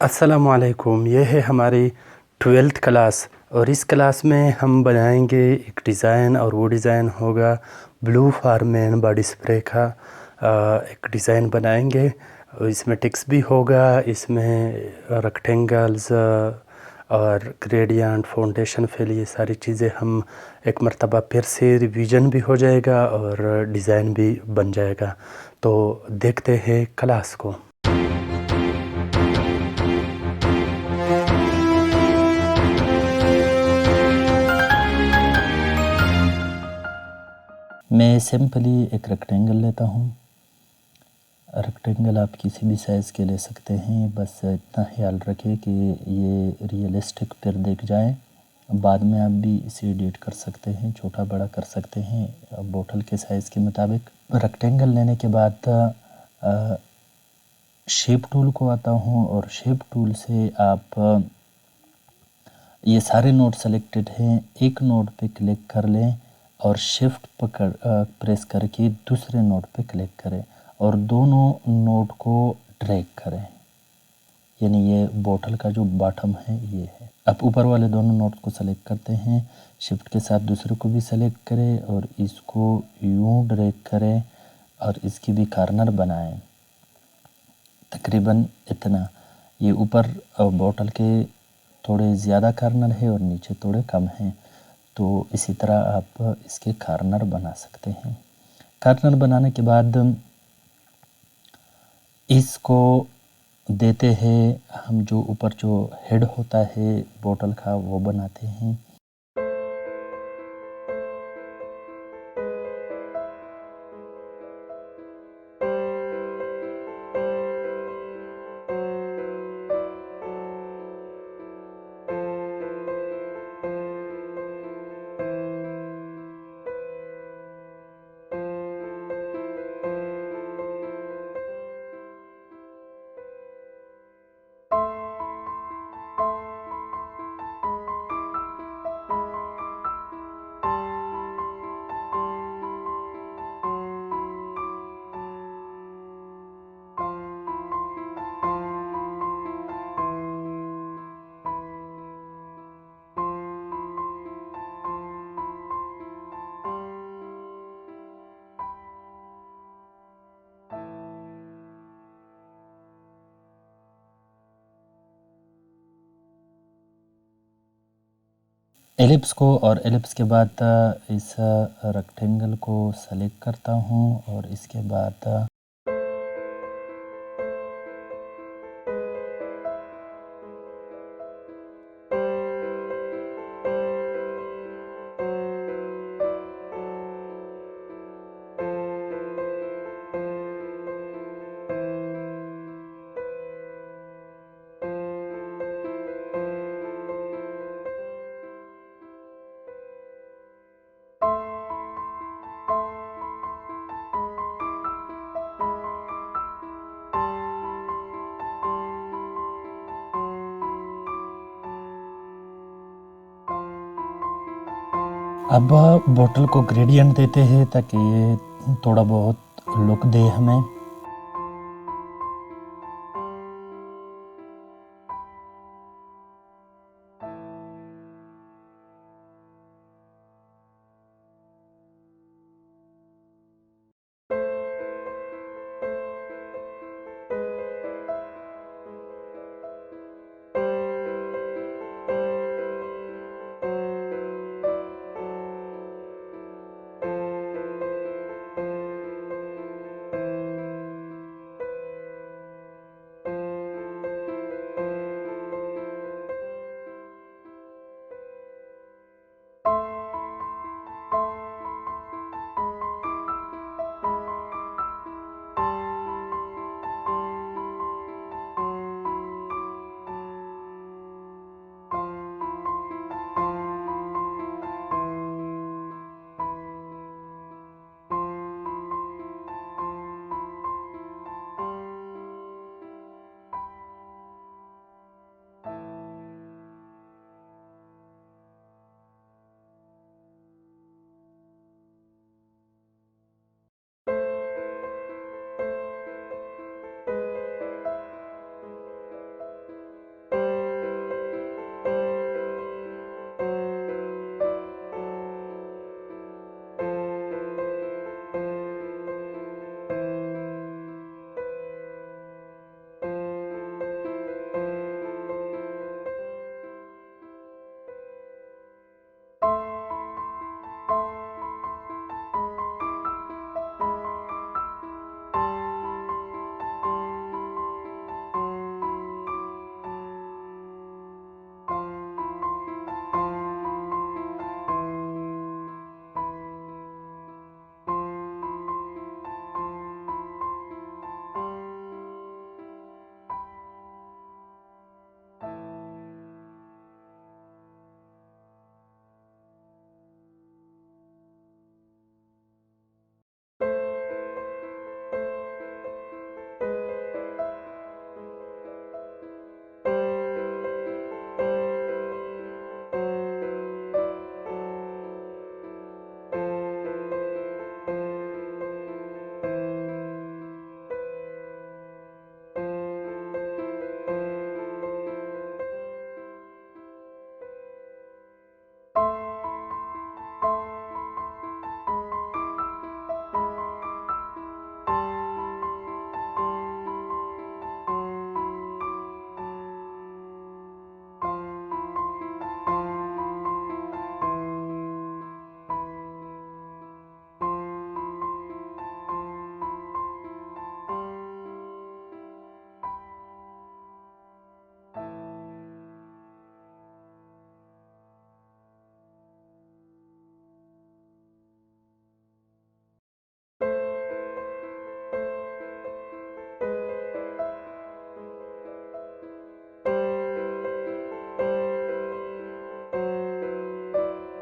अस्सलामुअलैकुम। ये है हमारी 12th क्लास और इस क्लास में हम बनाएंगे एक डिज़ाइन और वो डिज़ाइन होगा ब्लू फार्मैन बॉडी स्प्रे का। एक डिज़ाइन बनाएंगे और इसमें टेक्स्ट भी होगा, इसमें रेक्टेंगल्स और ग्रेडियंट फाउंडेशन फिल ये सारी चीज़ें हम एक मर्तबा फिर से रिवीजन भी हो जाएगा और डिज़ाइन भी बन जाएगा। तो देखते हैं क्लास को। मैं सिंपली एक रेक्टेंगल लेता हूँ। रेक्टेंगल आप किसी भी साइज़ के ले सकते हैं, बस इतना ख्याल रखें कि ये रियलिस्टिक फिर दिख जाए। बाद में आप भी इसे एडिट कर सकते हैं, छोटा बड़ा कर सकते हैं बोतल के साइज़ के मुताबिक। रेक्टेंगल लेने के बाद शेप टूल को आता हूँ और शेप टूल से आप ये सारे नोड सेलेक्टेड हैं, एक नोड पे क्लिक कर लें और शिफ्ट पकड़ प्रेस करके दूसरे नोड पे क्लिक करें और दोनों नोड को ड्रैग करें, यानी ये बोतल का जो बॉटम है ये है। अब ऊपर वाले दोनों नोड को सेलेक्ट करते हैं, शिफ्ट के साथ दूसरे को भी सेलेक्ट करें और इसको यूं ड्रैग करें और इसकी भी कॉर्नर बनाएं तकरीबन इतना। ये ऊपर बोतल के थोड़े ज़्यादा कॉर्नर है और नीचे थोड़े कम हैं, तो इसी तरह आप इसके कॉर्नर बना सकते हैं। कॉर्नर बनाने के बाद इसको देते हैं हम जो ऊपर जो हेड होता है बोतल का वो बनाते हैं। एलिप्स को और एलिप्स के बाद इस रेक्टेंगल को सेलेक्ट करता हूँ और इसके बाद अब बोतल को ग्रेडियंट देते हैं ताकि ये थोड़ा बहुत लुक दे हमें।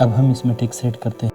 अब हम इसमें टिक सेट करते हैं।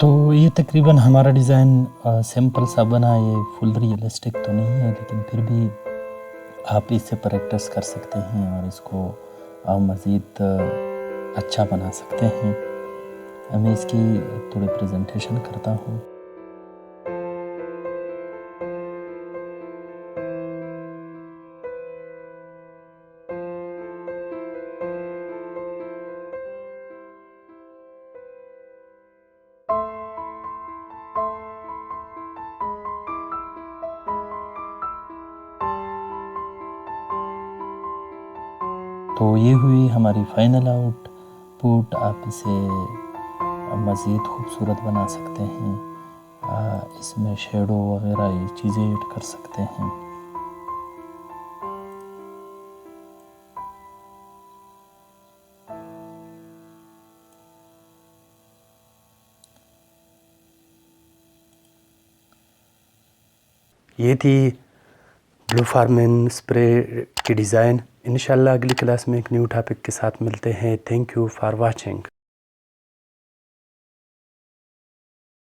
तो ये तकरीबन हमारा डिज़ाइन सिंपल सा बना, ये फुल रियलिस्टिक तो नहीं है, लेकिन फिर भी आप इससे प्रैक्टिस कर सकते हैं और इसको मज़ीद अच्छा बना सकते हैं। मैं इसकी थोड़ी प्रेजेंटेशन करता हूँ। तो ये हुई हमारी फाइनल आउटपुट। आप इसे मज़ीद खूबसूरत बना सकते हैं, इसमें शेडो वगैरह ये चीज़ें ऐड कर सकते हैं। ये थी ब्लू फार्मिन स्प्रे की डिज़ाइन। इंशाल्लाह अगली क्लास में एक न्यू टॉपिक के साथ मिलते हैं। Thank you for watching.